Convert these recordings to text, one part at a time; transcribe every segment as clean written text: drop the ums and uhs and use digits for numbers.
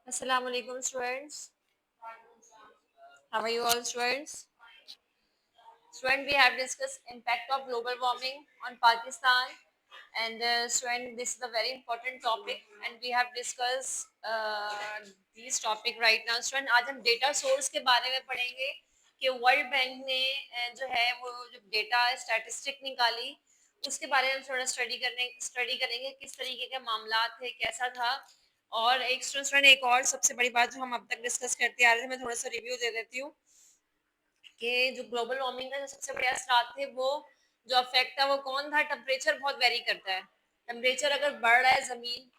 Assalamu alaikum students. How are you all students? Student, we have discussed impact of global warming on Pakistan, and student, this is a very important topic, and we have discussed this topic right now. Student, आज हम data source के बारे में पढ़ेंगे कि world bank ने जो है वो जो डेटा स्टैटिस्टिक निकाली उसके बारे में हम थोड़ा स्टडी करेंगे किस तरीके के मामला थे, कैसा था। और एक स्टूडेंट, एक और सबसे बड़ी बात जो हम अब तक डिस्कस करते आ रहे थे, मैं थोड़ा सा रिव्यू दे देती हूँ कि जो ग्लोबल वार्मिंग का जो सबसे बड़े असरात थे वो जो अफेक्ट था वो कौन था। टेम्परेचर बहुत वेरी करता है। टेम्परेचर अगर बढ़ रहा है, जमीन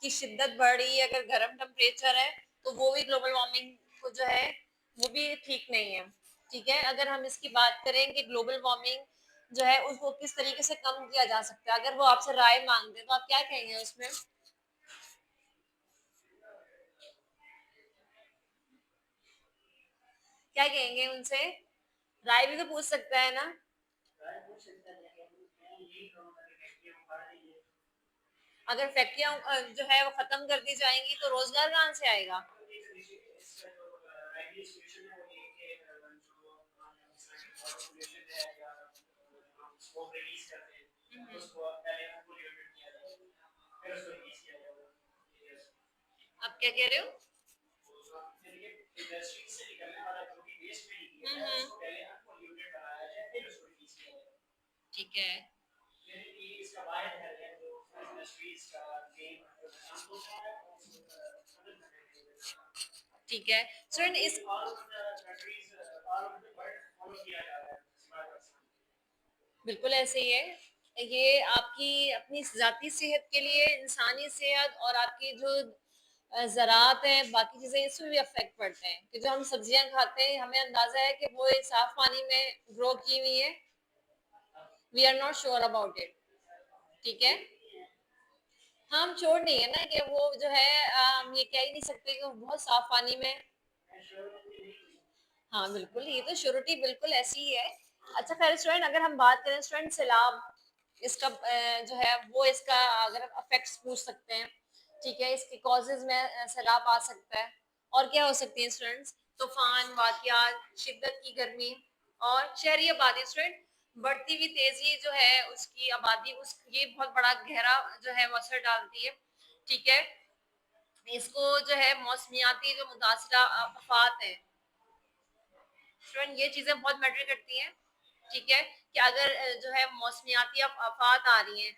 की शिद्दत बढ़ रही है, अगर गर्म टेम्परेचर है तो वो भी ग्लोबल वार्मिंग को जो है वो भी ठीक नहीं है। ठीक है, अगर हम इसकी बात करें कि ग्लोबल वार्मिंग जो है उसको किस तरीके से कम किया जा सकता है, अगर वो आपसे राय मांगते हैं तो आप क्या कहेंगे उसमें? क्या कहेंगे उनसे? राय भी तो पूछ सकता है ना। अगर फैक्ट्रियां जो है वो खत्म कर दी जाएंगी तो रोजगार कहाँ से आएगा? आप क्या कह रहे हो? ठीक है। ठीक है स्टूडेंट, इस बिल्कुल ऐसे ही है। ये आपकी अपनी जाती सेहत के लिए, इंसानी सेहत और आपकी जो ज़राअत है, बाकी चीज़ें, इसमें भी अफेक्ट पड़ते हैं कि जो हम सब्जियां खाते हैं हमें अंदाजा है कि वो साफ पानी में ग्रो की हुई है। We are not sure about it. ठीक है, हम छोड़ नहीं है ना कि वो जो है हम ये कह ही नहीं सकते कि वो बहुत साफ पानी में। हाँ बिल्कुल, ये तो श्योरिटी बिल्कुल ऐसी ही है। अच्छा खैर स्टूडेंट, अगर हम बात करें स्टूडेंट सैलाब, इसका जो है वो इसका अगर अफेक्ट्स पूछ सकते हैं। ठीक है, इसके कॉजेज में सैलाब आ सकता है। और क्या हो सकती है स्टूडेंट्स? तूफान, वाकयात, शिद्दत की गर्मी और शहरी आबादी। स्टूडेंट, बढ़ती हुई तेजी जो है उसकी आबादी, उस ये बहुत बड़ा गहरा जो है वो असर डालती है। ठीक है, इसको जो है मौसमियाती जो मुतासरा आफात है स्टूडेंट, ये चीजें बहुत मैटर करती हैं। ठीक है, कि अगर जो है मौसमियाती आफात आ रही हैं,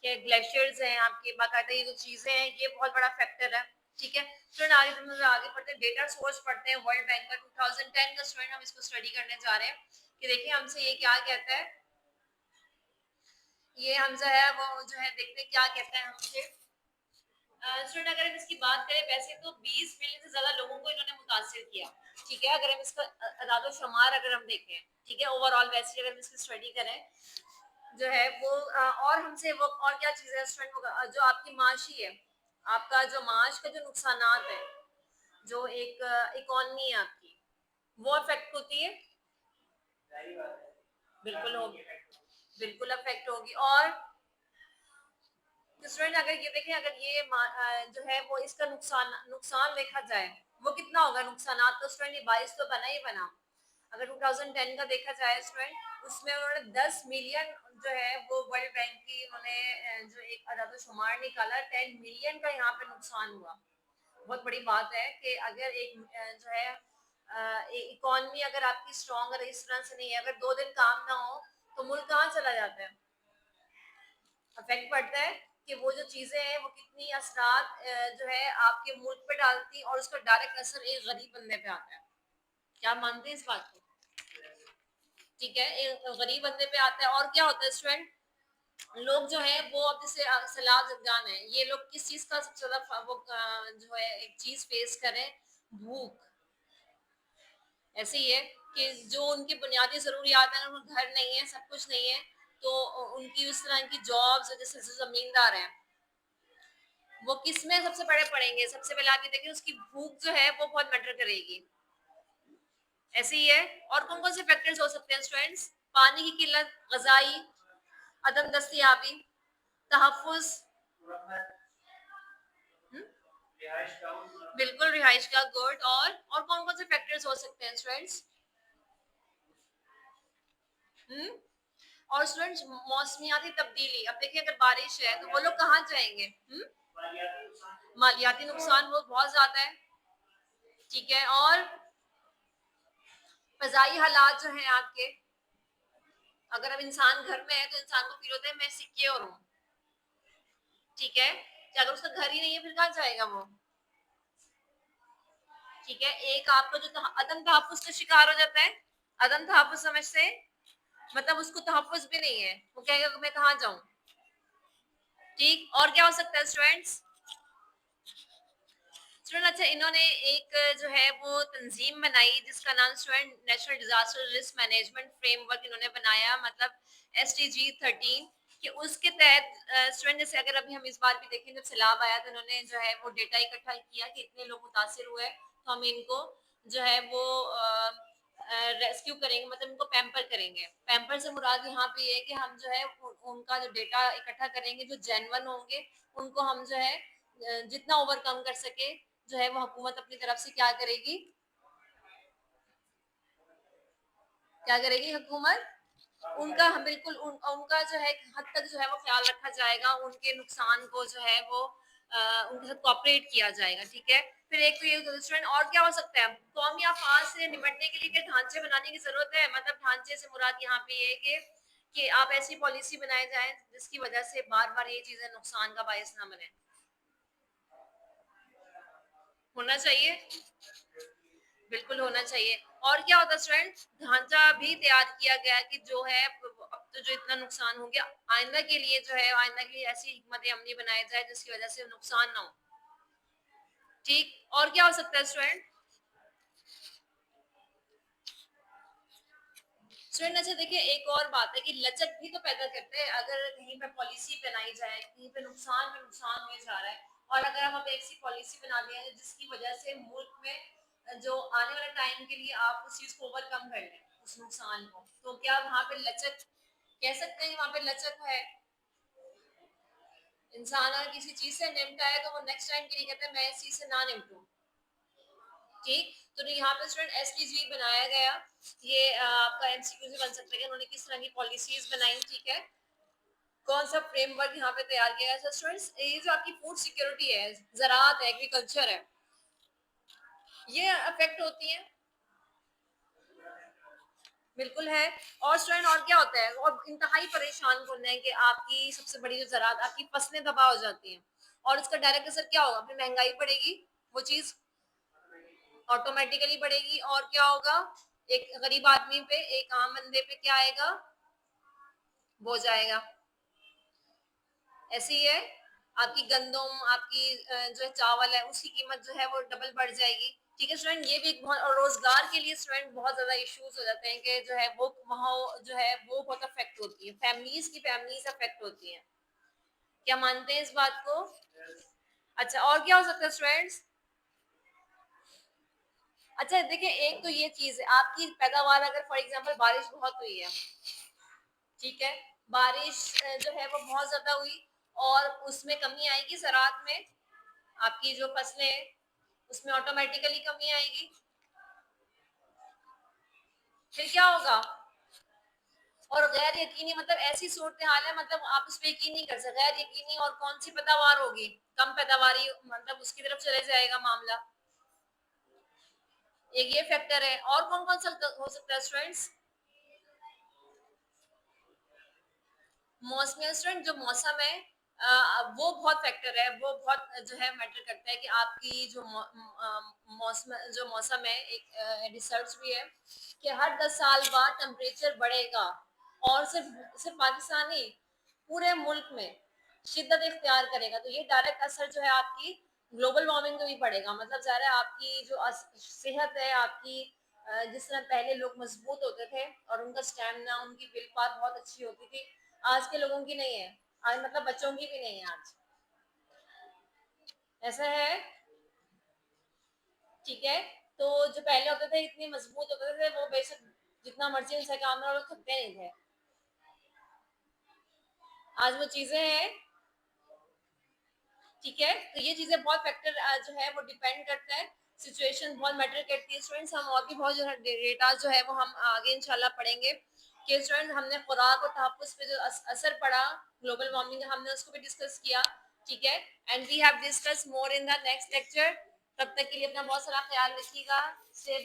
कि ग्लेशियर्स हैं आपके, बाकायदा ये जो चीजें हैं ये बहुत बड़ा फैक्टर है। ठीक है स्टूडेंट, आगे हम आगे पढ़ते हैं, डेटा सोर्स पढ़ते हैं वर्ल्ड बैंक का 2010 का। स्टूडेंट, हम इसको स्टडी करने जा रहे हैं कि देखिए हमसे ये क्या कहता है। ये हम जो है वो जो है देखते हैं क्या कहता है हमसे। स्टूडेंट, अगर हम इसकी बात करें, वैसे तो 20 मिलियन से ज्यादा लोगों को इन्होंने मुतासिर किया। ठीक है, अगर हम इसका अदाद शुमार अगर हम देखें, ठीक है, ओवरऑल वैसे अगर हम इसकी स्टडी करें जो है वो और हमसे वो और क्या चीजें हैं स्टूडेंट, जो आपकी माशी है, आपका जो माश का जो नुकसानात है, जो एक इकोनॉमी है आपकी, वो अफेक्ट होती है। बिल्कुल होगी, बिल्कुल अफेक्ट होगी। और स्टूडेंट, अगर ये देखें, अगर ये जो है वो इसका नुकसान नुकसान देखा जाए, वो कितना होगा नुकसान? तो स्टूडेंट, ये 22 तो बना ही बना। अगर 2010 का देखा जाए स्टूडेंट, उसमें उन्होंने 10 मिलियन जो है वो वर्ल्ड बैंक की उन्होंने जो एक अदद शुमार निकाला, 10 मिलियन का यहाँ पे नुकसान हुआ। बहुत बड़ी बात है कि अगर एक जो है इकोनॉमी अगर आपकी स्ट्रॉन्ग, अगर इस तरह से नहीं है, अगर 2 दिन काम ना हो तो मुल्क कहाँ चला जाता है। अफेक्ट पड़ता है कि वो जो चीजें हैं वो कितनी असरात जो है आपके मुल्क पे डालती और उसका डायरेक्ट असर एक गरीब बंदे पे आता है। क्या मानते हैं इस बात को? ठीक है, एक गरीब बंदे पे आता है। और क्या होता है स्टूडेंट, लोग जो है वो अब जैसे सैलाब जदान है, ये लोग किस चीज का सबसे ज्यादा वो जो है एक चीज फेस करें? भूख। ऐसे ही है कि जो उनकी बुनियादी जरूरियात है, अगर उनका घर नहीं है, सब कुछ नहीं है, तो उनकी उस तरह की जॉब्स, जैसे जमींदार हैं, वो किस में सबसे बड़े पड़ेंगे? सबसे पहले आके देखिए उसकी भूख जो है वो बहुत मैटर करेगी। ऐसे ही है। और कौन कौन से फैक्टर्स हो सकते हैं स्टूडेंट्स? पानी की किल्लत, गजाई, अदम दस्तियाबी, तहफ़्फ़ुज़। बिल्कुल रिहाइश का गुड। और कौन कौन से फैक्टर्स हो सकते हैं स्टूडेंट्स? हम्म और स्टूडेंट्स मौसमियाती तब्दीली, अब देखिए अगर बारिश है तो वो लोग कहाँ जाएंगे? मालियाती नुकसान वो बहुत ज्यादा है, ठीक है। और फजाई हालात जो है आपके, अगर अब इंसान घर में है तो इंसान को फील होता है मैं सिक्योर हूँ, ठीक है। कि अगर उसका घर ही नहीं है फिर कहाँ जाएगा वो, ठीक है। एक आपका जो अदम तहफ्फुज का शिकार हो जाता है, अदम तहफ्फुज समझते हैं, मतलब उसको तहफ्फुज भी नहीं है, वो कहेगा कि मैं कहाँ जाऊं, ठीक। और क्या हो सकता है स्टूडेंट्स? स्टूडेंट अच्छा, इन्होंने एक जो है वो तंजीम बनाई जिसका नाम student national disaster risk management framework इन्होंने बनाया, मतलब SDG 13, कि उसके तहत स्टूडेंट जैसे अगर अभी हम इस बार भी देखें जब सैलाब आया तो इन्होंने जो है वो डेटा इकट्ठा किया कि इतने लोग मुतासिर हुए, तो हम इनको जो है वो रेस्क्यू करेंगे, मतलब इनको पैम्पर करेंगे। पैम्पर से मुराद यहाँ पे ये है कि हम जो है उनका जो डेटा इकट्ठा करेंगे जो जेन्युइन होंगे, उनको हम जो है जितना ओवरकम कर सके जो है वो हुकूमत अपनी तरफ से क्या करेगी, क्या करेगी हुकूमत, उनका हम बिल्कुल उनका जो है हद तक जो है वो ख्याल रखा जाएगा, उनके नुकसान को जो है वो उनके साथ कोऑपरेट किया जाएगा, ठीक है। फिर एक तो ये स्टूडेंट और क्या हो सकता है, कौमी आफात से निपटने के लिए क्या ढांचे बनाने की जरूरत है, मतलब ढांचे से मुराद यहाँ पे ये कि आप ऐसी पॉलिसी बनाए जाए जिसकी वजह से बार बार ये चीजें नुकसान का बायस ना बने, होना चाहिए, बिल्कुल होना चाहिए। और क्या होता है स्टूडेंट, ढांचा भी तैयार किया गया कि जो है अब तो जो इतना नुकसान हो गया, आइंदा के लिए जो है आइंदा के लिए ऐसी हिकमत अमली बनाई जाए जिसकी वजह से नुकसान ना हो, ठीक। और क्या हो सकता है स्टूडेंट? स्टूडेंट अच्छा देखिए एक और बात है कि लचक भी तो पैदा करते हैं, अगर कहीं पे पॉलिसी बनाई जाए कहीं पे नुकसान हो जा रहा है, और अगर हम अब ऐसी पॉलिसी बना दें जिसकी वजह से मुल्क में जो आने वाले टाइम के लिए आप उस चीज को ओवरकम कर लें उस नुकसान को, तो क्या वहां पे लचक कह सकते हैं कि वहां पे लचक है? इंसान अगर किसी चीज से निपटा है तो वो नेक्स्ट टाइम के लिए कहते हैं मैं इस चीज से ना निपटूं, ठीक। तो यहाँ पे स्टूडेंट SDG बनाया गया, ये आपका MCQ से बन सकता है कि उन्होंने किस तरह की पॉलिसीज बनाई, ठीक है। कौन सा फ्रेमवर्क यहाँ पे तैयार किया है स्टूडेंट्स, ये जो आपकी फूड सिक्योरिटी है, ज़राअत है, एग्रीकल्चर है, ये अफेक्ट होती है, बिल्कुल है। और स्टूडेंट और क्या होता है, और इंतहाई परेशान करना है कि आपकी सबसे बड़ी जो ज़राअत आपकी फसलें तबाह हो जाती हैं, और इसका डायरेक्ट असर क्या होगा, फिर महंगाई बढ़ेगी, वो चीज़ ऑटोमेटिकली बढ़ेगी, और क्या होगा, एक गरीब आदमी पे एक आम बंदे पे क्या आएगा, वो जाएगा। ऐसे ही है, आपकी गंदम आपकी जो है चावल है उसकी कीमत जो है वो डबल बढ़ जाएगी, ठीक है स्टूडेंट। ये भी एक बहुत, और रोजगार के लिए स्टूडेंट बहुत ज्यादा इश्यूज हो जाते हैं कि जो है वो वहाँ जो है वो बहुत अफेक्ट होती है, फैमिलीज अफेक्ट होती हैं, क्या मानते हैं इस बात को? अच्छा और क्या हो सकता है स्टूडेंट्स? अच्छा देखिए एक तो ये चीज है आपकी पैदावार, अगर फॉर एग्जांपल बारिश बहुत हुई है, ठीक है, बारिश जो है वो बहुत ज्यादा हुई और उसमें कमी आएगी ज़राअत में, आपकी जो फसलें हैं उसमें ऑटोमेटिकली कमी आएगी, फिर क्या होगा, और गैर यकीनी मतलब ऐसी सूरत हाल है, मतलब आप उस पर यकीन नहीं कर सकते, गैर यकीनी और कौन सी पैदावार होगी, कम पैदावारी, मतलब उसकी तरफ चले जाएगा मामला, एक ये फैक्टर है। और कौन कौन सा हो सकता है स्टूडेंट्स? मौसमी स्टूडेंट जो मौसम है वो बहुत फैक्टर है, वो बहुत जो है मैटर करता है कि आपकी जो मौसम जो मौसम है, एक रिसर्च भी है कि हर 10 साल बाद टेम्परेचर बढ़ेगा, और सिर्फ सिर्फ पाकिस्तान नहीं पूरे मुल्क में शिद्दत इख्तियार करेगा, तो ये डायरेक्ट असर जो है आपकी ग्लोबल वार्मिंग को भी पड़ेगा, मतलब ज़ाहिर है आपकी जो सेहत है आपकी, जिस तरह पहले लोग मजबूत होते थे और उनका स्टैमिना उनकी विल पावर बहुत अच्छी होती थी, आज के लोगों की नहीं है, आज मतलब बच्चों की भी नहीं है आज, ऐसा है, ठीक है। तो जो पहले होते थे इतने मजबूत होते थे वो बेशक जितना मर्जी उनसे काम ना, वो थकते नहीं थे, आज वो चीजें हैं, ठीक है, तो ये चीजें बहुत फैक्टर जो है वो डिपेंड करता है, सिचुएशन बहुत मैटर करती है स्टूडेंट्स। हम और भी बहुत जो है डेटा जो है वो हम आगे इंशाल्लाह पढ़ेंगे कि स्टूडेंट हमने खुराक और तहफ़्फ़ुज़ पे जो असर पड़ा ग्लोबल वार्मिंग का, हमने उसको भी डिस्कस किया। ठीक है, and we have discuss more in the next lecture. तब तक के लिए अपना बहुत सारा ख्याल रखिएगा। स्टे